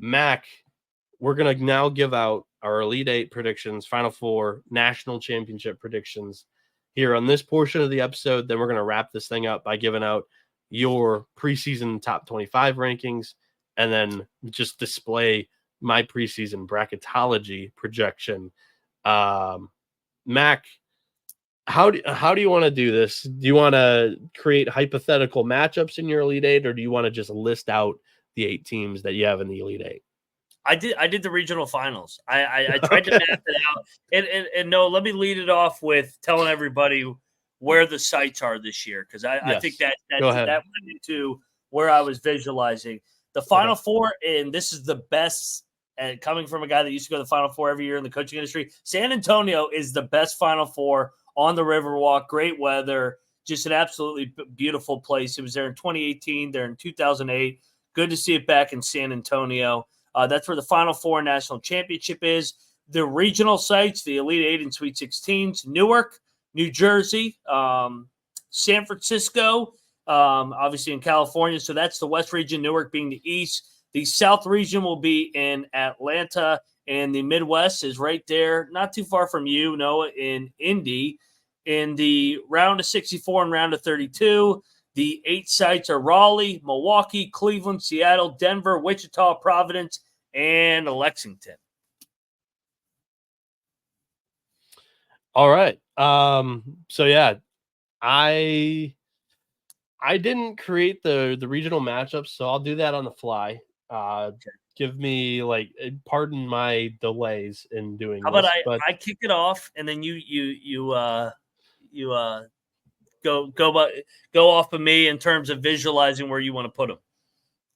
Mac, we're going to now give out our Elite Eight predictions, Final Four, National Championship predictions here on this portion of the episode. Then we're going to wrap this thing up by giving out your preseason top 25 rankings and then just display my preseason bracketology projection. Mac, how do you want to do this? Do you want to create hypothetical matchups in your Elite Eight, or do you want to just list out the 8 teams that you have in the Elite Eight? I did the regional finals. I tried to map it out. And no, let me lead it off with telling everybody where the sites are this year, because I think that went into where I was visualizing. The Final Four, and this is the best, and coming from a guy that used to go to the Final Four every year in the coaching industry, San Antonio is the best Final Four on the Riverwalk. Great weather, just an absolutely beautiful place. It was there in 2018, there in 2008. Good to see it back in San Antonio. That's where the Final Four National Championship is. The regional sites, the Elite Eight and Sweet 16s, Newark, New Jersey, San Francisco, obviously in California. So that's the West region, Newark being the East. The South region will be in Atlanta, and the Midwest is right there, not too far from you, Noah, in Indy. In the round of 64 and round of 32, the 8 sites are Raleigh, Milwaukee, Cleveland, Seattle, Denver, Wichita, Providence, and Lexington. All right. So yeah, I didn't create the regional matchups, so I'll do that on the fly. Give me pardon my delays in doing. How about I kick it off, and then you go off of me in terms of visualizing where you want to put them.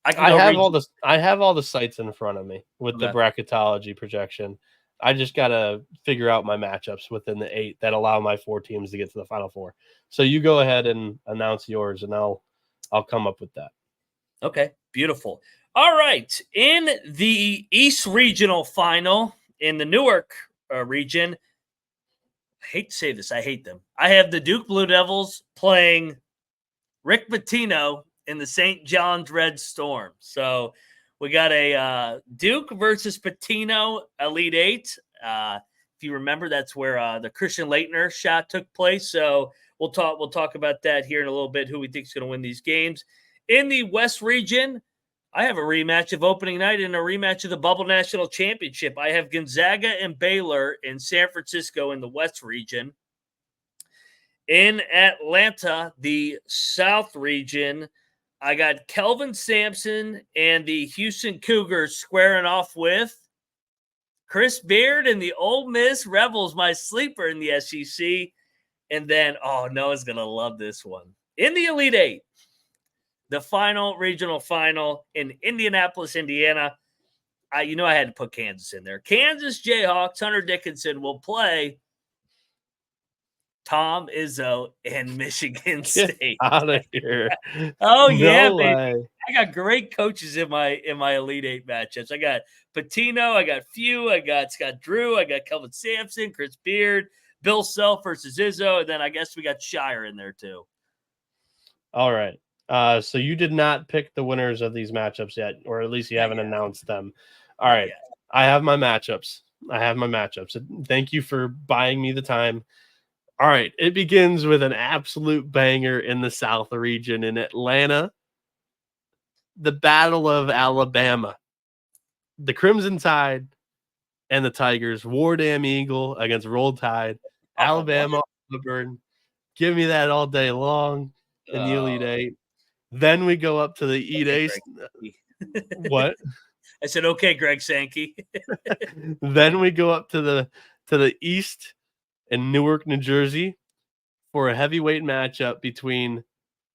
I have all the sites in front of me with the bracketology projection. I just got to figure out my matchups within the 8 that allow my 4 teams to get to the Final Four. So you go ahead and announce yours, and I'll come up with that. Okay, beautiful. All right, in the East Regional Final in the Newark region, I hate to say this, I hate them. I have the Duke Blue Devils playing Rick Pitino in the St. John's Red Storm. So we got a Duke versus Pitino Elite Eight. If you remember, that's where the Christian Laettner shot took place. So we'll talk about that here in a little bit, who we think is going to win these games. In the West region, I have a rematch of opening night and a rematch of the Bubble National Championship. I have Gonzaga and Baylor in San Francisco in the West region. In Atlanta, the South region, I got Kelvin Sampson and the Houston Cougars squaring off with Chris Beard and the Ole Miss Rebels, my sleeper in the SEC. And then, Noah's going to love this one. In the Elite Eight, the regional final in Indianapolis, Indiana. I had to put Kansas in there. Kansas Jayhawks, Hunter Dickinson will play Tom Izzo and Michigan State. Get out of here. Oh, yeah, baby. I got great coaches in my Elite Eight matchups. I got Pitino, I got Few, I got Scott Drew, I got Kelvin Sampson, Chris Beard, Bill Self versus Izzo, and then I guess we got Shire in there too. All right. So you did not pick the winners of these matchups yet, or at least you haven't announced them. All right. I have my matchups. Thank you for buying me the time. All right. It begins with an absolute banger in the South region in Atlanta. The Battle of Alabama. The Crimson Tide and the Tigers. War Damn Eagle against Roll Tide. Alabama, Auburn. Give me that all day long in the Elite Eight. Then we go up to the Elite Eight. What? I said, okay, Greg Sankey. Then we go up to the East in Newark, New Jersey for a heavyweight matchup between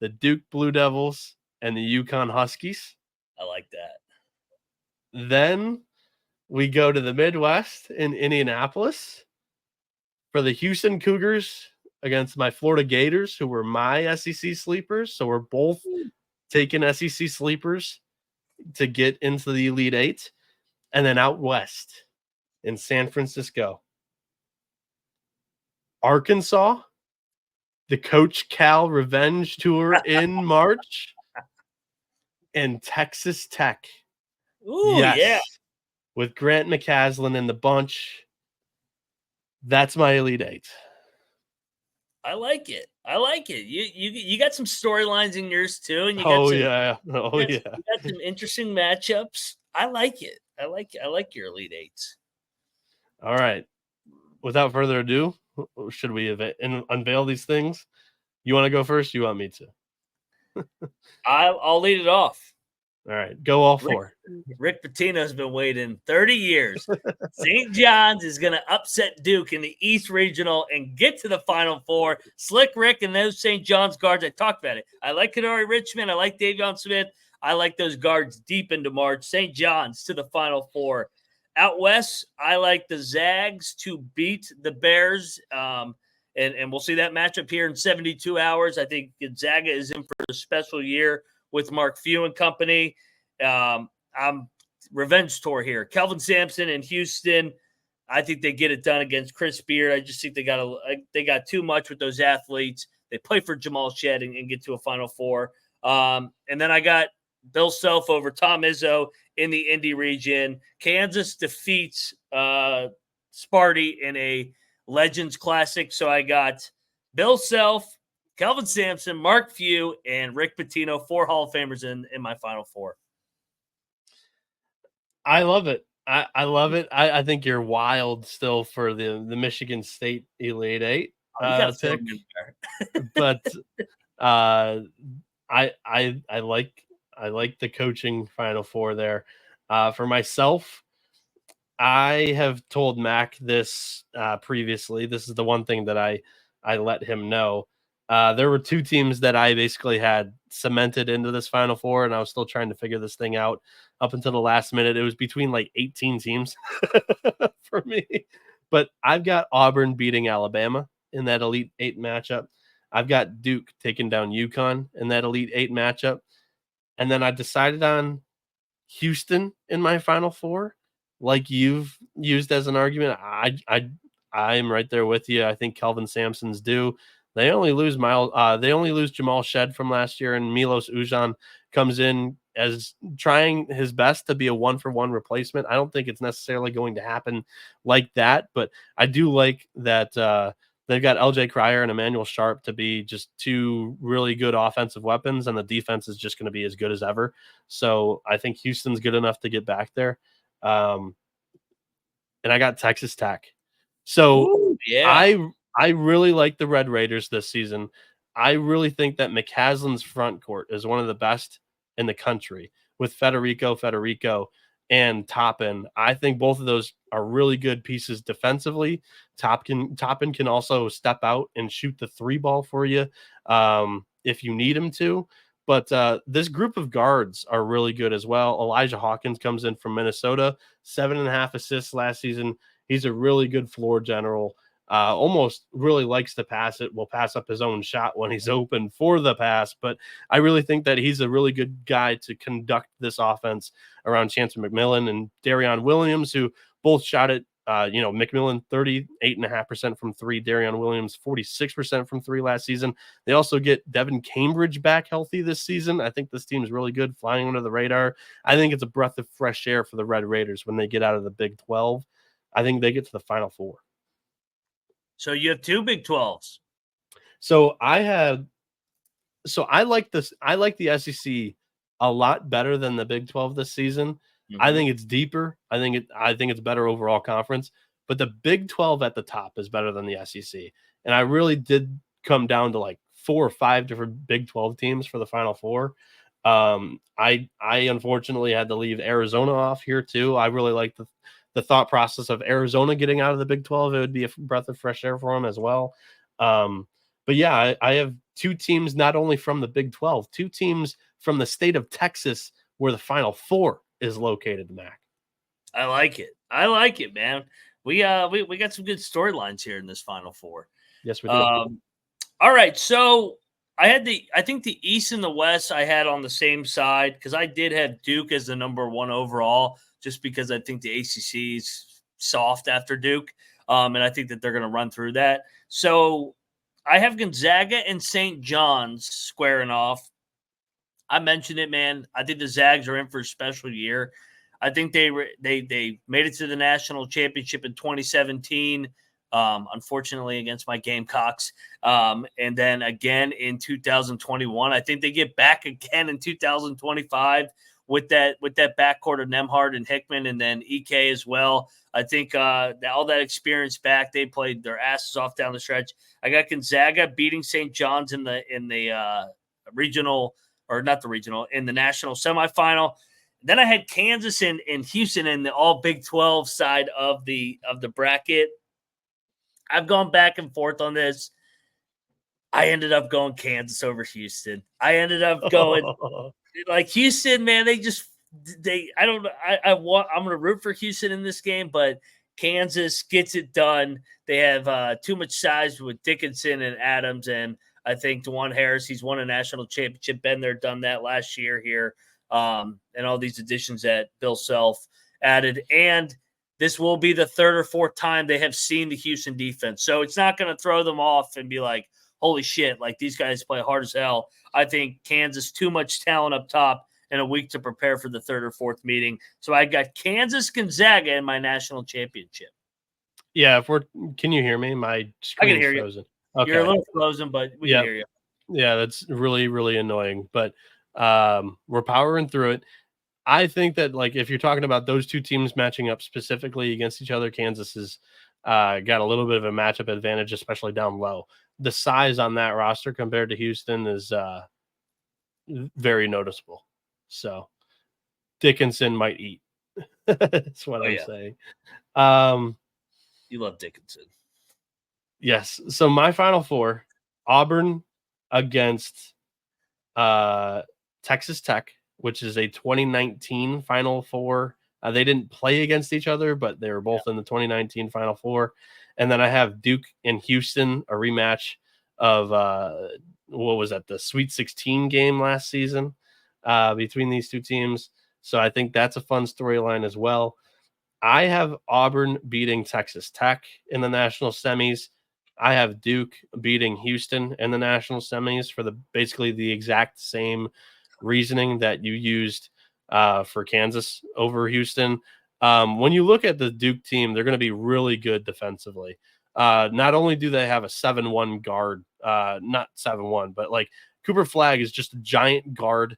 the Duke Blue Devils and the Yukon Huskies. I like that. Then we go to the Midwest in Indianapolis for the Houston Cougars against my Florida Gators, who were my SEC sleepers. So we're both taking SEC sleepers to get into the Elite Eight. And then out west in San Francisco, Arkansas, the Coach Cal Revenge Tour in March, and Texas Tech Ooh, yeah. Yes. With Grant McCaslin in the bunch. That's my Elite Eight. I like it. I like it. You got some storylines in yours too, and you got Oh, some yeah. Oh, you yeah. got some interesting matchups. I like it. I like your Elite Eights. All right. Without further ado, should we unveil these things? You want to go first? You want me to? I'll lead it off. All right. Go all Rick, four. Rick Pitino's been waiting 30 years. St. John's is going to upset Duke in the East Regional and get to the Final Four. Slick Rick and those St. John's guards, I talked about it. I like Kadari Richmond. I like Davion Smith. I like those guards deep into March. St. John's to the Final Four. Out west, I like the Zags to beat the Bears. And we'll see that matchup here in 72 hours. I think Gonzaga is in for a special year with Mark Few and company. I'm revenge tour here. Kelvin Sampson in Houston. I think they get it done against Chris Beard. I just think they got too much with those athletes. They play for Jamal Shed and get to a Final Four. And then I got Bill Self over Tom Izzo in the Indy region. Kansas defeats Sparty in a Legends Classic. So I got Bill Self, Kelvin Sampson, Mark Few, and Rick Pitino, 4 Hall of Famers in my Final Four. I love it. I love it. I think you're wild still for the Michigan State Elite Eight pick, but I like the coaching Final Four there. For myself, I have told Mac this previously. This is the one thing that I let him know. There were 2 teams that I basically had cemented into this Final Four, and I was still trying to figure this thing out up until the last minute. It was between like 18 teams for me. But I've got Auburn beating Alabama in that Elite Eight matchup. I've got Duke taking down UConn in that Elite Eight matchup. And then I decided on Houston in my Final Four, like you've used as an argument. I'm right there with you. I think Kelvin Sampson's due. They only lose Jamal Shed from last year, and Milos Ujan comes in as trying his best to be a 1-for-1 replacement. I don't think it's necessarily going to happen like that, but I do like that they've got LJ Cryer and Emmanuel Sharp to be just 2 really good offensive weapons, and the defense is just going to be as good as ever. So I think Houston's good enough to get back there. And I got Texas Tech. So Ooh, yeah. I really like the Red Raiders this season. I really think that McCaslin's front court is one of the best in the country with Federico, and Toppin. I think both of those are really good pieces defensively. Toppin can also step out and shoot the 3 ball for you if you need him to. But this group of guards are really good as well. Elijah Hawkins comes in from Minnesota, 7.5 assists last season. He's a really good floor general. Almost really likes to pass it, will pass up his own shot when he's open for the pass. But I really think that he's a really good guy to conduct this offense around Chancellor McMillan and Darion Williams, who both shot it. McMillan 38.5% from 3, Darion Williams 46% from 3 last season. They also get Devin Cambridge back healthy this season. I think this team is really good, flying under the radar. I think it's a breath of fresh air for the Red Raiders when they get out of the Big 12. I think they get to the Final Four. So you have 2 Big 12s. So I like this. I like the SEC a lot better than the Big 12 this season. Mm-hmm. I think it's deeper. I think it's better overall conference. But the Big 12 at the top is better than the SEC. And I really did come down to like 4 or 5 different Big 12 teams for the Final Four. I unfortunately had to leave Arizona off here too. I really like the thought process of Arizona getting out of the Big 12. It would be a breath of fresh air for them as well. But yeah, I have 2 teams not only from the Big 12, 2 teams from the state of Texas where the Final Four is located, Mac. I like it, man. We got some good storylines here in this Final Four. Yes, we do. All right, so I think the East and the West I had on the same side because I did have Duke as the number 1 overall, just because I think the ACC is soft after Duke, and I think that they're going to run through that. So I have Gonzaga and St. John's squaring off. I mentioned it, man. I think the Zags are in for a special year. I think they made it to the national championship in 2017. Unfortunately, against my Gamecocks, and then again in 2021. I think they get back again in 2025 with that backcourt of Nembhard and Hickman, and then EK as well. I think all that experience back, they played their asses off down the stretch. I got Gonzaga beating St. John's in the regional, or not the regional, in the national semifinal. Then I had Kansas and Houston in the all Big 12 side of the bracket. I've gone back and forth on this. I ended up going Kansas over Houston. I ended up going like Houston, man. I'm going to root for Houston in this game, but Kansas gets it done. They have too much size with Dickinson and Adams, and I think DeJuan Harris, he's won a national championship, been there, done that last year here, and all these additions that Bill Self added. And this will be the third or fourth time they have seen the Houston defense. So it's not going to throw them off and be like, holy shit, like these guys play hard as hell. I think Kansas, too much talent up top and a week to prepare for the third or fourth meeting. So I got Kansas Gonzaga in my national championship. Yeah, can you hear me? My screen is frozen. Okay. You're a little frozen, but we can hear you. Yeah, that's really, really annoying. But we're powering through it. I think that, like, if you're talking about those two teams matching up specifically against each other, Kansas has got a little bit of a matchup advantage, especially down low. The size on that roster compared to Houston is very noticeable. So Dickinson might eat. That's what I'm saying. You love Dickinson. Yes. So my final four: Auburn against Texas Tech, which is a 2019 Final Four. They didn't play against each other, but they were both in the 2019 Final Four. And then I have Duke and Houston, a rematch of what was that, the Sweet 16 game last season between these two teams. So I think that's a fun storyline as well. I have Auburn beating Texas Tech in the national semis. I have Duke beating Houston in the national semis for basically the exact same reasoning that you used for Kansas over Houston. When you look at the Duke team, they're going to be really good defensively. Not only do they have a 7-1 guard, not 7-1, but like Cooper Flagg is just a giant guard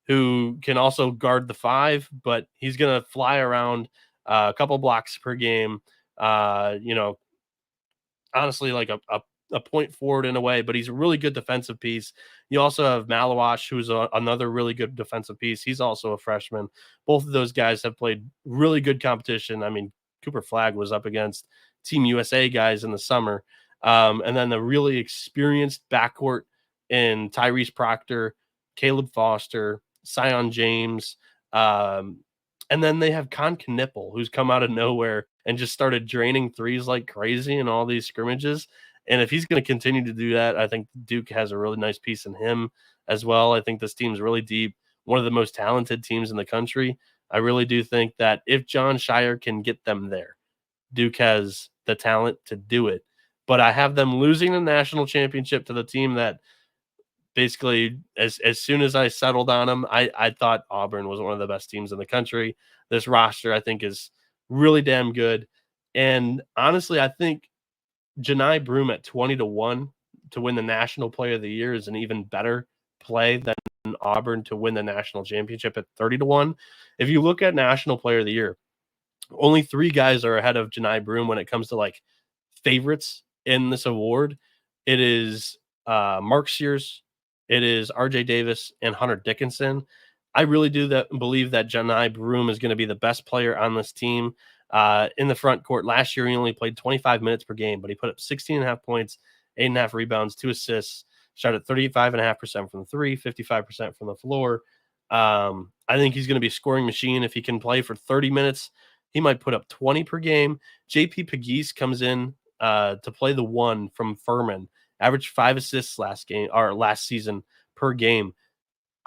who can also guard the 5, but he's going to fly around a couple blocks per game. Honestly, like a point forward in a way, but he's a really good defensive piece. You also have Malawash, who's another really good defensive piece. He's also a freshman. Both of those guys have played really good competition. I mean, Cooper Flagg was up against Team USA guys in the summer. And then the really experienced backcourt in Tyrese Proctor, Caleb Foster, Sion James. And then they have Con Knipple, who's come out of nowhere and just started draining threes like crazy in all these scrimmages. And if he's going to continue to do that, I think Duke has a really nice piece in him as well. I think this team's really deep, one of the most talented teams in the country. I really do think that if John Shire can get them there, Duke has the talent to do it. But I have them losing the national championship to the team that basically, as soon as I settled on them, I thought Auburn was one of the best teams in the country. This roster, I think, is really damn good. And honestly, I think Janai Broome at 20-1 to win the National Player of the Year is an even better play than Auburn to win the national championship at 30-1. If you look at National Player of the Year, only 3 guys are ahead of Janai Broome when it comes to like favorites in this award. It is Mark Sears, it is RJ Davis, and Hunter Dickinson. I really do believe that Janai Broome is going to be the best player on this team. In the front court last year, he only played 25 minutes per game, but he put up 16.5 points, 8.5 rebounds, 2 assists, shot at 35.5% from the 3, 55% from the floor. I think he's going to be a scoring machine. If he can play for 30 minutes, he might put up 20 per game. JP Pegues comes in to play the 1 from Furman, averaged 5 assists last season per game.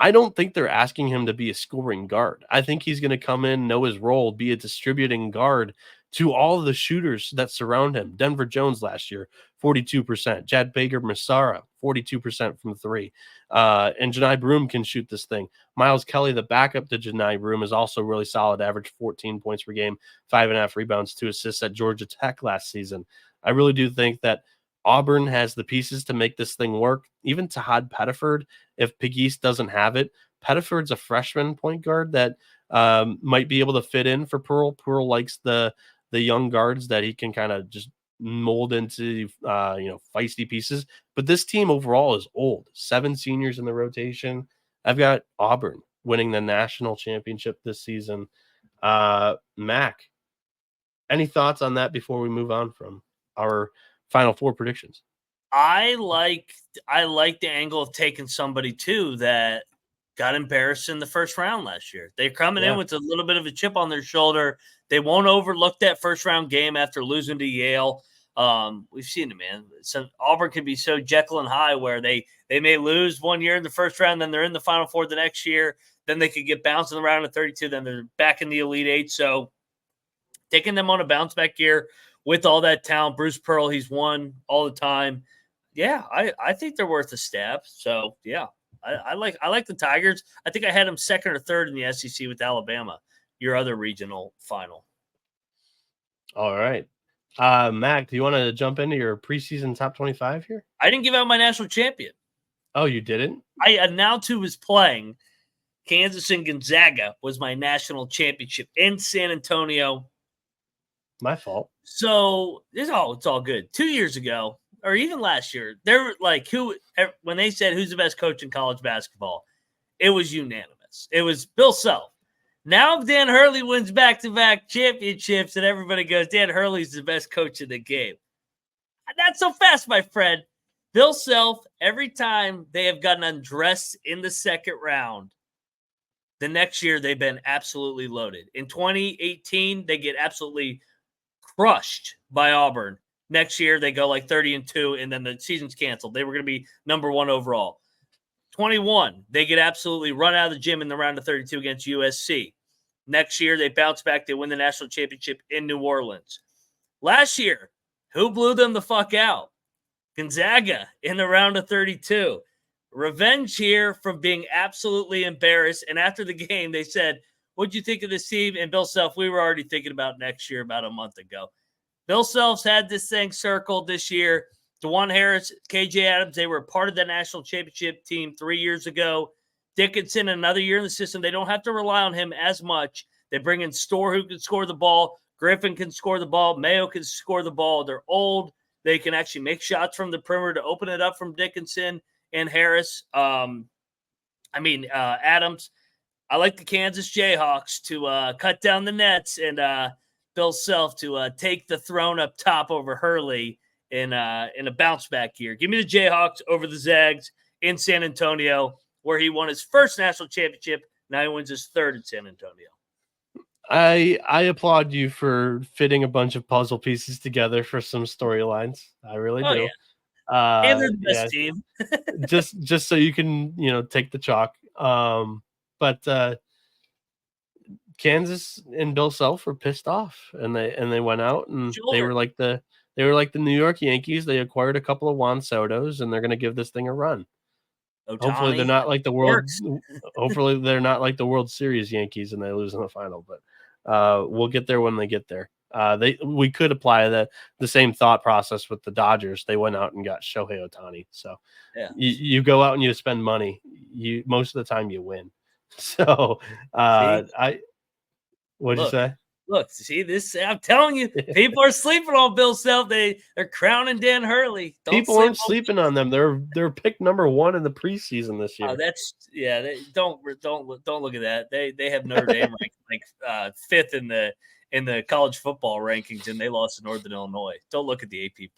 I don't think they're asking him to be a scoring guard. I think he's going to come in, know his role, be a distributing guard to all of the shooters that surround him. Denver Jones last year, 42%. Jad Baker-Masara, 42% from 3. And Janai Broom can shoot this thing. Miles Kelly, the backup to Janai Broom, is also really solid, averaged 14 points per game, 5.5 rebounds, 2 assists at Georgia Tech last season. I really do think that Auburn has the pieces to make this thing work. Even Tahad Pettiford, if Pegues doesn't have it, Pettiford's a freshman point guard that might be able to fit in for Pearl. Pearl likes the young guards that he can kind of just mold into feisty pieces. But this team overall is old. 7 seniors in the rotation. I've got Auburn winning the national championship this season. Mac, any thoughts on that before we move on from our Final Four predictions? I like the angle of taking somebody too that got embarrassed in the first round last year. They're coming in with a little bit of a chip on their shoulder. They won't overlook that first round game after losing to Yale. We've seen it, man. So Auburn can be so Jekyll and Hyde where they may lose one year in the first round, then they're in the Final Four the next year. Then they could get bounced in the round of 32. Then they're back in the Elite Eight. So taking them on a bounce back year with all that talent, Bruce Pearl, he's won all the time. Yeah, I think they're worth a stab. So yeah, I like the Tigers. I think I had them second or third in the SEC with Alabama, your other regional final. All right. Mac, do you want to jump into your preseason top 25 here? I didn't give out my national champion. Oh, you didn't? I announced who was playing. Kansas and Gonzaga was my national championship in San Antonio. My fault. So it's all good. 2 years ago, or even last year, they were like, when they said who's the best coach in college basketball, it was unanimous. It was Bill Self. Now Dan Hurley wins back-to-back championships, and everybody goes, Dan Hurley's the best coach in the game. Not so fast, my friend. Bill Self, every time they have gotten undressed in the second round, the next year they've been absolutely loaded. In 2018, they get absolutely crushed by Auburn. Next year, they go like 30-2, and then the season's canceled. They were going to be number 1 overall. 21, they get absolutely run out of the gym in the round of 32 against USC. Next year, they bounce back. They win the national championship in New Orleans. Last year, who blew them the fuck out? Gonzaga in the round of 32. Revenge here from being absolutely embarrassed. And after the game, they said, what'd you think of this team? And Bill Self, we were already thinking about next year about a month ago. Bill Self's had this thing circled this year. DeJuan Harris, KJ Adams, they were part of the national championship team 3 years ago. Dickinson, another year in the system. They don't have to rely on him as much. They bring in Storr, who can score the ball. Griffin can score the ball. Mayo can score the ball. They're old. They can actually make shots from the perimeter to open it up from Dickinson and Harris. Adams. I like the Kansas Jayhawks to cut down the nets and Bill Self to take the throne up top over Hurley in a bounce back year. Give me the Jayhawks over the Zags in San Antonio, where he won his first national championship. Now he wins his third in San Antonio. I applaud you for fitting a bunch of puzzle pieces together for some storylines. I really do. Yeah. And they're the best team. just so you can, take the chalk. But Kansas and Bill Self were pissed off, and they went out and they were like the New York Yankees. They acquired a couple of Juan Sotos, and they're going to give this thing a run. Hopefully they're not like the world. Hopefully they're not like the World Series Yankees and they lose in the final. But we'll get there when they get there. We could apply the same thought process with the Dodgers. They went out and got Shohei Ohtani. So yeah, you go out and you spend money. You most of the time you win. So what'd you say? Look, see this. I'm telling you, people are sleeping on Bill Self. They're crowning Dan Hurley. People aren't sleeping on them. They're picked number 1 in the preseason this year. Don't look at that. They have Notre Dame ranked 5th in the college football rankings, and they lost to Northern Illinois. Don't look at the AP poll.